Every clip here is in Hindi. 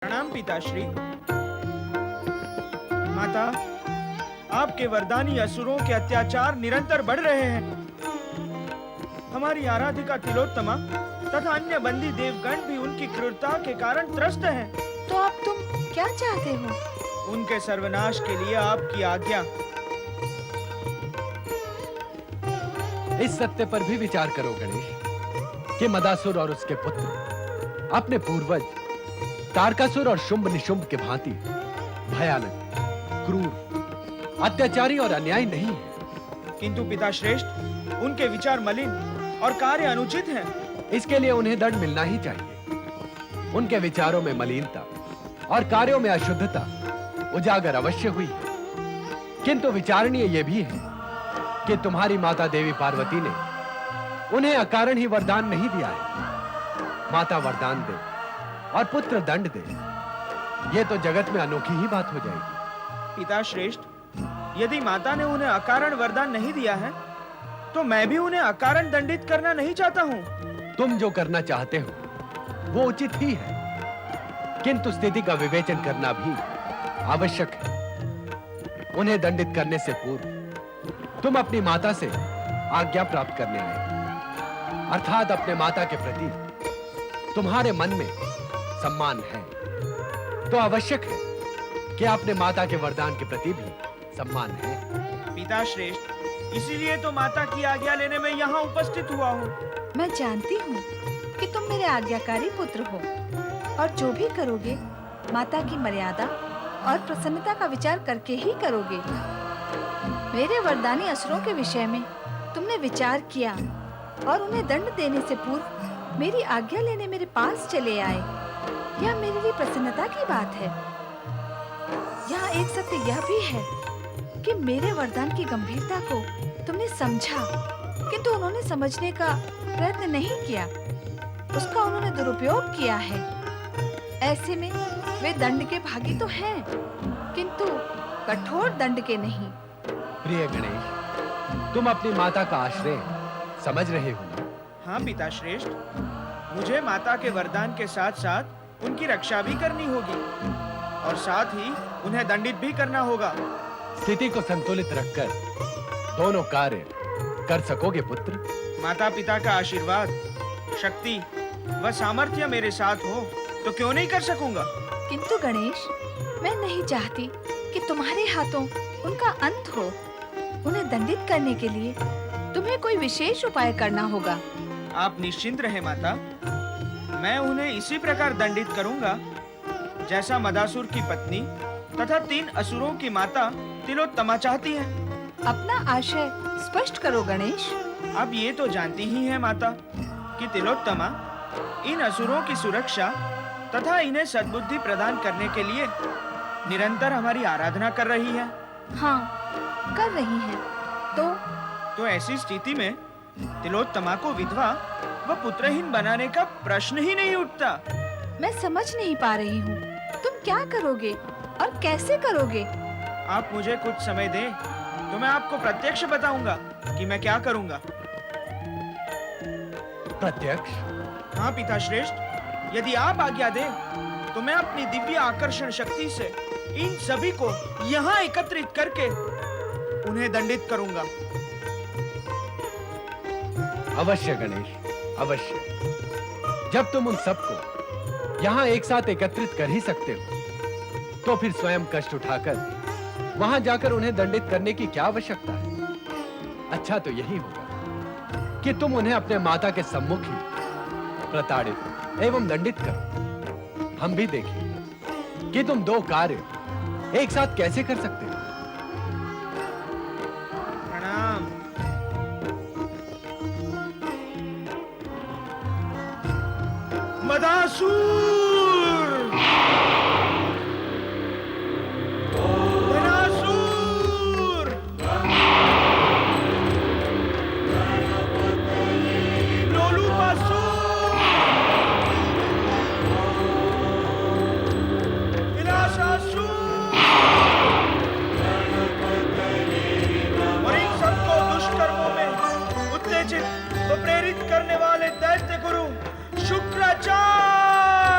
प्रणाम पिताश्री। माता, आपके वरदानी असुरों के अत्याचार निरंतर बढ़ रहे हैं। हमारी आराधिका तिलोत्तमा तथा अन्य बंदी देवगण भी उनकी क्रूरता के कारण त्रस्त हैं। तो अब तुम क्या चाहते हो? उनके सर्वनाश के लिए आपकी आज्ञा। इस सत्य पर भी विचार करो गणेश कि मदासुर और उसके पुत्र अपने पूर्वज तारकासुर और शुंभ निशुंभ के भांति भयानक, क्रूर, अत्याचारी और अन्यायी नहीं है। किंतु पिताश्रेष्ठ, उनके विचार मलिन और कार्य अनुचित हैं। इसके लिए उन्हें दंड मिलना ही चाहिए। उनके विचारों में मलिनता और कार्यों में अशुद्धता उजागर अवश्य हुई है। किंतु विचारणीय यह भी है कि तुम्हारी माता देवी पार्वती ने उन्हें अकारण ही वरदान नहीं दिया है। माता वरदान दे और पुत्र दंड दे, यह तो जगत में अनोखी ही बात हो जाएगी। पिताश्रेष्ठ, यदि माता ने उन्हें अकारण वरदान नहीं दिया है, तो मैं भी उन्हें अकारण दंडित करना नहीं चाहता हूँ। तुम जो करना चाहते हो वो उचित ही है, किंतु स्थिति का विवेचन करना भी आवश्यक है। उन्हें दंडित करने से पूर्व तुम अपनी माता से आज्ञा प्राप्त करने आए, अर्थात अपने माता के प्रति तुम्हारे मन में सम्मान है, तो आवश्यक है कि अपने माता के वरदान के प्रति भी सम्मान है। पिताश्रेष्ठ, इसीलिए तो माता की आज्ञा लेने में यहाँ उपस्थित हुआ हूँ। मैं जानती हूँ कि तुम मेरे आज्ञाकारी पुत्र हो और जो भी करोगे माता की मर्यादा और प्रसन्नता का विचार करके ही करोगे। मेरे वरदानी असुरों के विषय में तुमने विचार किया और उन्हें दंड देने से पूर्व मेरी आज्ञा लेने मेरे पास चले आए। यह मेरे लिए प्रसन्नता की बात है। यहाँ एक सत्य यह भी है कि मेरे वरदान की गंभीरता को तुमने समझा, किंतु उन्होंने समझने का प्रयत्न नहीं किया। उसका उन्होंने दुरुपयोग किया है। ऐसे में वे दंड के भागी तो हैं, किंतु कठोर दंड के नहीं। प्रिय गणेश, तुम अपनी माता का आश्रय समझ रहे हो ना? हाँ पिताश्रेष्ठ, मुझे माता के वरदान के साथ साथ उनकी रक्षा भी करनी होगी और साथ ही उन्हें दंडित भी करना होगा। स्थिति को संतुलित रखकर दोनों कार्य कर सकोगे पुत्र? माता पिता का आशीर्वाद, शक्ति व सामर्थ्य मेरे साथ हो तो क्यों नहीं कर सकूंगा। किंतु गणेश, मैं नहीं चाहती कि तुम्हारे हाथों उनका अंत हो। उन्हें दंडित करने के लिए तुम्हें कोई विशेष उपाय करना होगा। आप निश्चिंत रहे माता, मैं उन्हें इसी प्रकार दंडित करूंगा जैसा मदासुर की पत्नी तथा 3 असुरों की माता तिलोत्तमा चाहती है। अपना आशय स्पष्ट करो गणेश। अब ये तो जानती ही है माता कि तिलोत्तमा इन असुरों की सुरक्षा तथा इन्हें सद्बुद्धि प्रदान करने के लिए निरंतर हमारी आराधना कर रही है। हाँ, कर रही हैं। तो ऐसी स्थिति में तिलोत्तमा को विधवा व पुत्रहीन बनाने का प्रश्न ही नहीं उठता। मैं समझ नहीं पा रही हूँ, तुम क्या करोगे और कैसे करोगे? आप मुझे कुछ समय दें तो मैं आपको प्रत्यक्ष बताऊंगा कि मैं क्या करूंगा। प्रत्यक्ष? हाँ पिताश्रेष्ठ, यदि आप आज्ञा दें तो मैं अपनी दिव्य आकर्षण शक्ति से इन सभी को यहाँ एकत्रित करके उन्हें दंडित करूंगा। अवश्य गणेश, अवश्य। जब तुम उन सबको यहाँ एक साथ एकत्रित कर ही सकते हो, तो फिर स्वयं कष्ट उठाकर वहां जाकर उन्हें दंडित करने की क्या आवश्यकता है? अच्छा तो यही होगा कि तुम उन्हें अपने माता के सम्मुख ही प्रताड़ित एवं दंडित करो। हम भी देखें कि तुम 2 कार्य एक साथ कैसे कर सकते हो। प्रणाम। मदासुर, धनासुर, लोलुपासुर, विनाशासुर और इन सबको दुष्कर्मों में उत्तेजित व प्रेरित करने वाले दैत्य गुरु शुक्राचार्य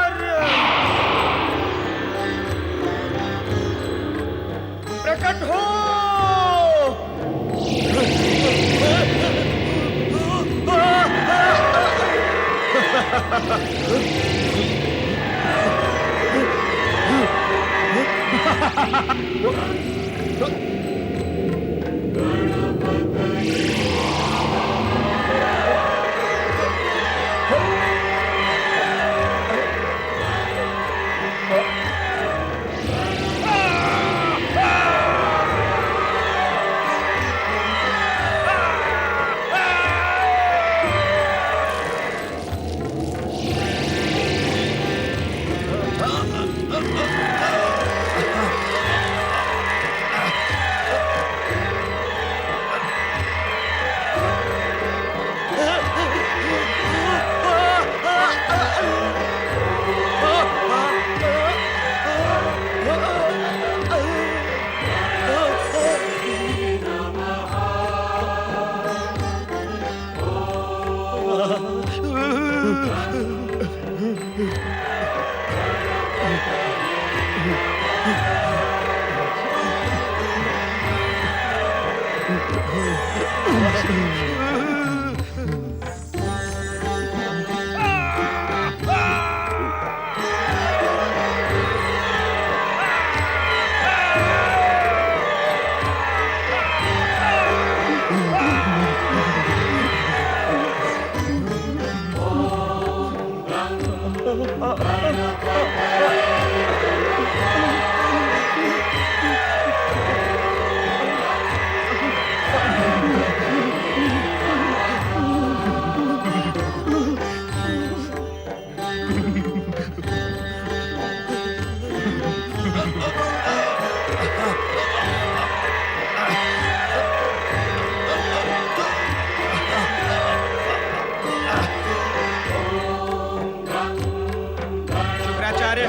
शुक्राचार्य,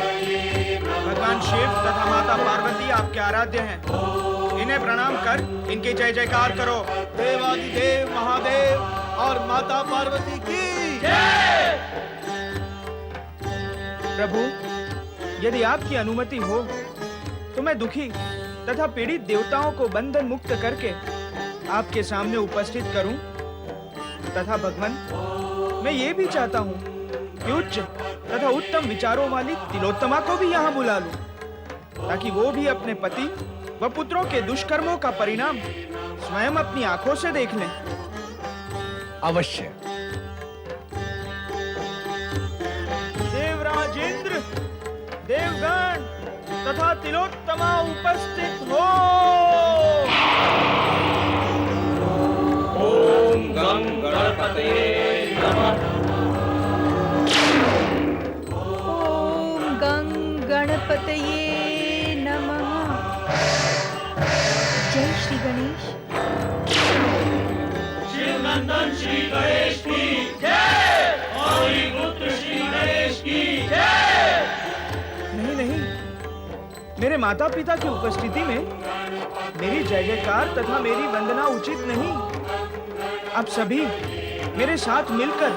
भगवान शिव तथा माता पार्वती आपके आराध्य हैं। इन्हें प्रणाम कर इनकी जय जयकार करो। देवादिदेव महादेव और माता पार्वती की जय। प्रभु, यदि आपकी अनुमति हो तो मैं दुखी तथा पीड़ित देवताओं को बंधन मुक्त करके आपके सामने उपस्थित करूं। तथा भगवान, मैं ये भी चाहता हूं कि उच्च तथा उत्तम विचारों वाली तिलोत्तमा को भी यहाँ बुला लूं, ताकि वो भी अपने पति व पुत्रों के दुष्कर्मों का परिणाम स्वयं अपनी आंखों से देख लें। अवश्य। देवराजेंद्र, देवगण तथा तिलोत्तमा उपस्थित हो। ओम गं गणपतये नमः। ओम गं गणपतये नमः। जय श्री गणेश। शिवनंदन श्री गणेश की जय। हरि पुत्र श्री गणेश की जय। नहीं नहीं, मेरे माता पिता की उपस्थिति में मेरी जय जयकार तथा मेरी वंदना उचित नहीं। आप सभी मेरे साथ मिलकर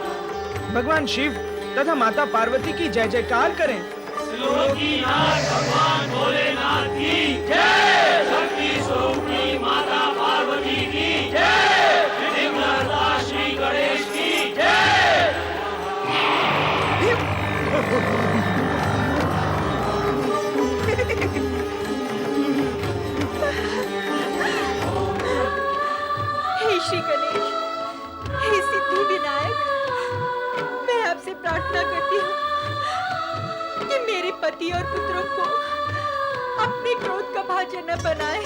भगवान शिव तथा माता पार्वती की जय जयकार करें। त्रिलोकीनाथ भगवान भोलेनाथ की जय। शक्ति स्वरूपी माता पार्वती की जय। विघ्नहर्ता श्री गणेश की जय। हे श्री गणेश, हे सिद्धि विनायक, मैं आपसे प्रार्थना करती हूँ कि मेरे पति और पुत्रों को अपने क्रोध का भाजन न बनाए।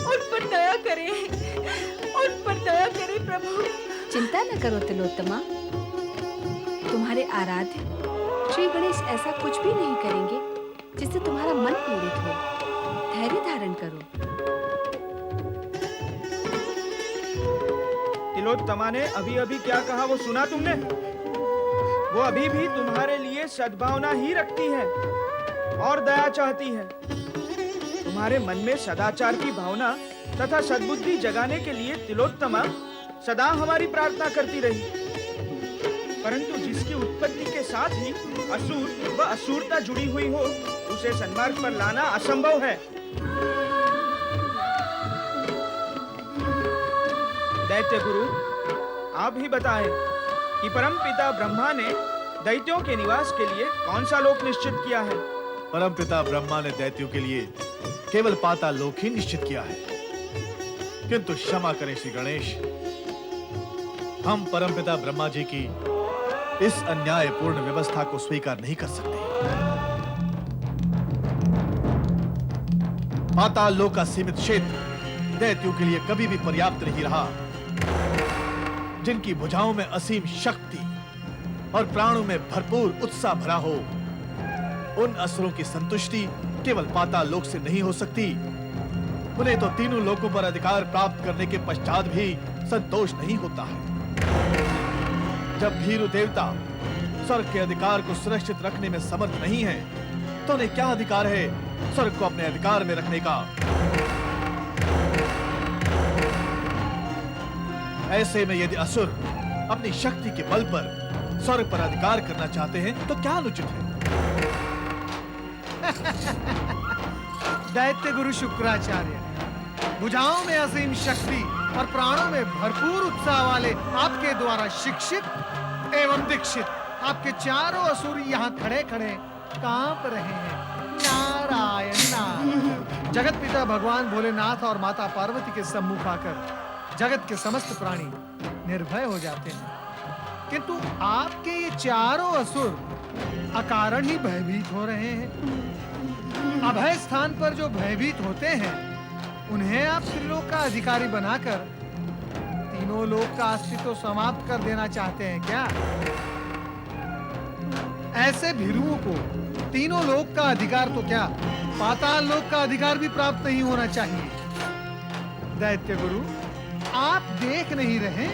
उन पर दया करें, उन पर दया करें प्रभु। चिंता न करो तिलोत्तमा, तुम्हारे आराध्य श्री गणेश ऐसा कुछ भी नहीं करेंगे जिससे तुम्हारा मन पीड़ित हो। धैर्य धारण करो। तिलोत्तमा ने अभी अभी क्या कहा वो सुना तुमने? वो अभी भी तुम्हारे लिए सद्भावना ही रखती है और दया चाहती है। तुम्हारे मन में सदाचार की भावना तथा सद्बुद्धि जगाने के लिए तिलोत्तमा सदा हमारी प्रार्थना करती रही। परंतु जिसकी उत्पत्ति के साथ ही असुर व असुरता जुड़ी हुई हो, उसे सन्मार्ग पर लाना असंभव है। दैत्य गुरु, आप ही बताएं कि परम पिता ब्रह्मा ने दैत्यों के निवास के लिए कौन सा लोक निश्चित किया है परमपिता ब्रह्मा ने दैत्यों के लिए केवल पाताल लोक ही निश्चित किया है, किंतु क्षमा करें श्री गणेश, हम परमपिता ब्रह्मा जी की इस अन्यायपूर्ण व्यवस्था को स्वीकार नहीं कर सकते। पाताल लोक का सीमित क्षेत्र दैत्यों के लिए कभी भी पर्याप्त नहीं रहा। जिनकी भुजाओं में असीम शक्ति और प्राणों में भरपूर उत्साह भरा हो, उन असुरों की संतुष्टि केवल पाताल लोक से नहीं हो सकती। उन्हें तो तीनों लोकों पर अधिकार प्राप्त करने के पश्चात भी संतोष नहीं होता है। जब भीरु देवता स्वर्ग के अधिकार को सुरक्षित रखने में समर्थ नहीं है, तो उन्हें क्या अधिकार है स्वर्ग को अपने अधिकार में रखने का? ऐसे में यदि असुर अपनी शक्ति के बल पर स्वर्ग पर अधिकार करना चाहते हैं, तो क्या अनुचित है? दैत्य गुरु शुक्राचार्य, भुजाओं में असीम शक्ति और प्राणों में भरपूर उत्साह वाले आपके द्वारा शिक्षित एवं दीक्षित आपके चारों असुर यहाँ खड़े खड़े कांप रहे हैं। नारायण नारायण। जगत पिता भगवान भोलेनाथ और माता पार्वती के सम्मुख आकर जगत के समस्त प्राणी निर्भय हो जाते हैं, किंतु आपके ये चारों असुर अकारण ही भयभीत हो रहे हैं। अभय स्थान पर जो भयभीत होते हैं, उन्हें आप त्रिलोक का अधिकारी बनाकर तीनों लोक का अस्तित्व समाप्त कर देना चाहते हैं क्या? ऐसे भीरुओं को तीनों लोक का अधिकार तो क्या, पाताल लोक का अधिकार भी प्राप्त नहीं होना चाहिए। दैत्य गुरु, आप देख नहीं रहे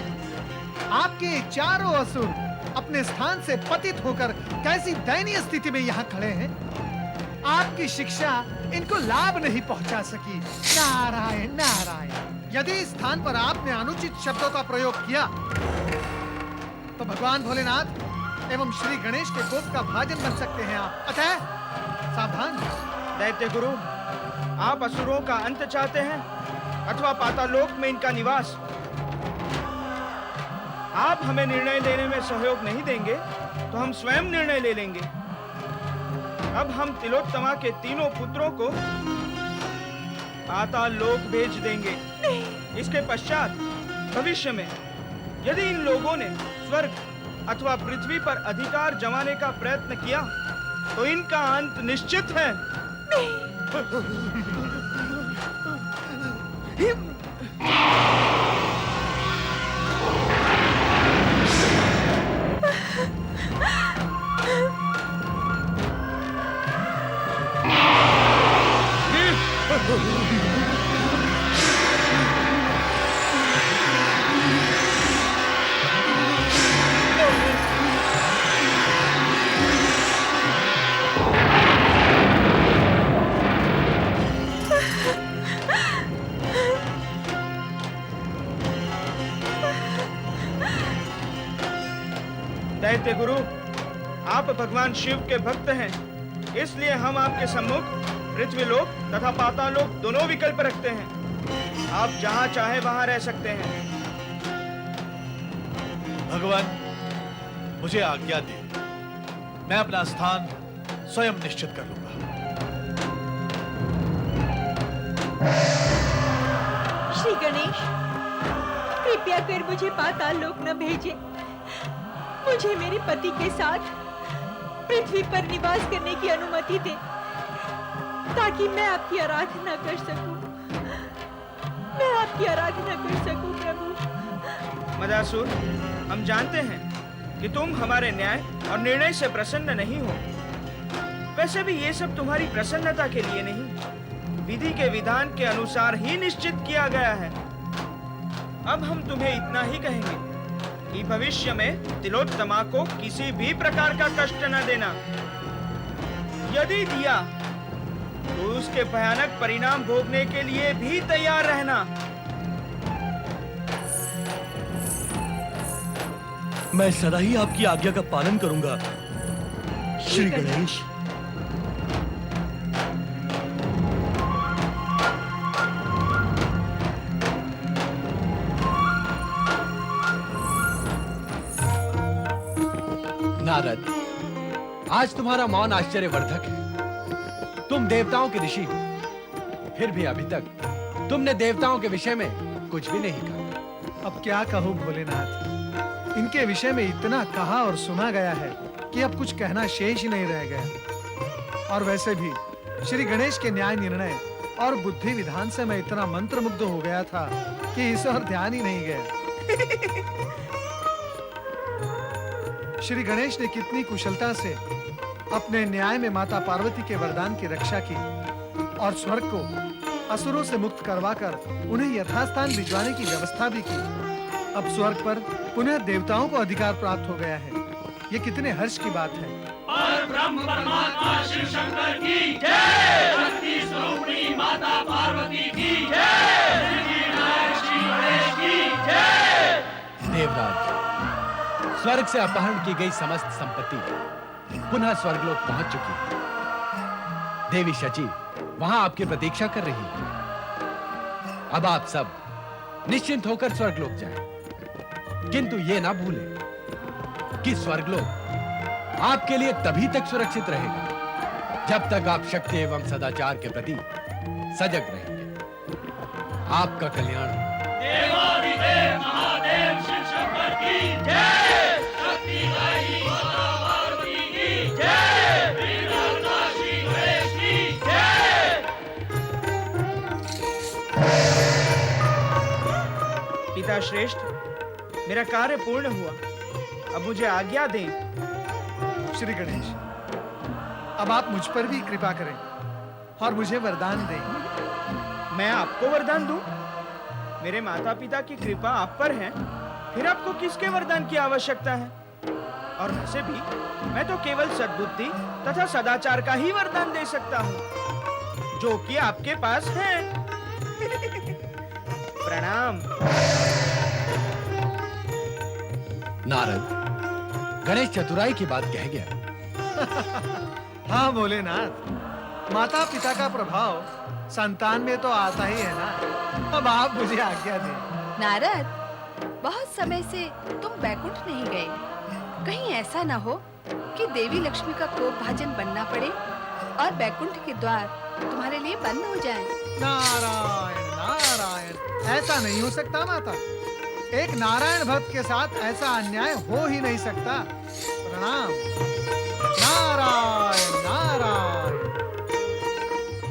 आपके चारों असुर अपने स्थान से पतित होकर कैसी दयनीय स्थिति में यहाँ खड़े हैं? आपकी शिक्षा इनको लाभ नहीं पहुंचा सकी। नारायण नारायण। यदि इस स्थान पर आपने अनुचित शब्दों का प्रयोग किया, तो भगवान भोलेनाथ एवं श्री गणेश के कोप का भाजन बन सकते हैं आप। अतः सावधान। दैत्य गुरु, आप असुरों का अंत चाहते हैं अथवा पातालोक में इनका निवास? आप हमें निर्णय लेने में सहयोग नहीं देंगे तो हम स्वयं निर्णय ले लेंगे। अब हम तिलोत्तमा के तीनों पुत्रों को पाताल लोक भेज देंगे। इसके पश्चात भविष्य में यदि इन लोगों ने स्वर्ग अथवा पृथ्वी पर अधिकार जमाने का प्रयत्न किया, तो इनका अंत निश्चित है। दैत्य गुरु, आप भगवान शिव के भक्त हैं, इसलिए हम आपके सम्मुख पृथ्वीलोक तथा पातालोक दोनों विकल्प रखते हैं। आप जहां चाहे वहां रह सकते हैं। भगवान, मुझे आज्ञा दे, मैं अपना स्थान स्वयं निश्चित कर लूंगा। श्री गणेश, कृपया कर मुझे पाताल लोक न भेजें। मुझे मेरे पति के साथ पृथ्वी पर निवास करने की अनुमति दें, ताकि मैं आपकी आराधना कर सकूं। मैं आपकी आराधना कर सकूं प्रभु। मदासुर, हम जानते हैं कि तुम हमारे न्याय और निर्णय से प्रसन्न नहीं हो। वैसे भी ये सब तुम्हारी प्रसन्नता के लिए नहीं, विधि के विधान के अनुसार ही निश्चित किया गया है। अब हम तुम्हें इतना ही कहेंगे कि भविष्य में तिलोत्तमा को किसी भी प्रकार का कष्ट न देना। यदि दिया तो उसके भयानक परिणाम भोगने के लिए भी तैयार रहना। मैं सदा ही आपकी आज्ञा का पालन करूंगा श्री गणेश। नारद, आज तुम्हारा मौन आश्चर्यवर्धक है। तुम देवताओं के ऋषि हो, फिर भी अभी तक तुमने देवताओं के विषय में कुछ भी नहीं कहा। अब क्या कहूँ भोलेनाथ, इनके विषय में इतना कहा और सुना गया है कि अब कुछ कहना शेष ही नहीं रह गया। और वैसे भी श्री गणेश के न्याय निर्णय और बुद्धि विधान से मैं इतना मंत्रमुग्ध हो गया था कि इस और ध्यान ही नहीं गया। श्री गणेश ने कितनी कुशलता से अपने न्याय में माता पार्वती के वरदान की रक्षा की और स्वर्ग को असुरों से मुक्त करवाकर उन्हें यथास्थान भिजवाने की व्यवस्था भी की। अब स्वर्ग पर पुनः देवताओं को अधिकार प्राप्त हो गया है। ये कितने हर्ष की बात है। और ब्रह्म परमात्मा शिव शंकर की जय, शक्ति स्वरूपिणी माता पार्वती की जय, सिद्धिविनायक श्री गणेश की जय। देवराज, स्वर्ग से अपहरण की गई समस्त संपत्ति पुनः स्वर्गलोक पहुंच चुकी है। देवी शची वहां आपकी प्रतीक्षा कर रही है। अब आप सब निश्चिंत होकर स्वर्गलोक जाएं। किंतु ये ना भूलें कि स्वर्गलोक आपके लिए तभी तक सुरक्षित रहेगा जब तक आप शक्ति एवं सदाचार के प्रति सजग रहेंगे। आपका कल्याण हो। देवाधिदेव महादेव शिव शंकर की जय, शक्तिदायी माता पार्वती की जय, विघ्नहर्ता श्री गणेश की जय। पिता श्रेष्ठ, मेरा कार्य पूर्ण हुआ, अब मुझे आज्ञा दें। श्री गणेश, अब आप मुझ पर भी कृपा करें और मुझे वरदान दें। मैं आपको वरदान दूं? मेरे माता पिता की कृपा आप पर है, फिर आपको किसके वरदान की आवश्यकता है? और वैसे भी मैं तो केवल सद्बुद्धि तथा सदाचार का ही वरदान दे सकता हूँ, जो कि आपके पास है। प्रणाम। नारद, गणेश चतुराई की बात कह गया। हाँ भोलेनाथ, माता पिता का प्रभाव संतान में तो आता ही है ना। अब आप मुझे आज्ञा दें। नारद, बहुत समय से तुम बैकुंठ नहीं गए। कहीं ऐसा न हो कि देवी लक्ष्मी का कोप भाजन बनना पड़े और बैकुंठ के द्वार तुम्हारे लिए बंद हो जाएं। नारायण नारायण, ऐसा नहीं हो सकता माता। एक नारायण भक्त के साथ ऐसा अन्याय हो ही नहीं सकता। प्रणाम। नारायण नारायण।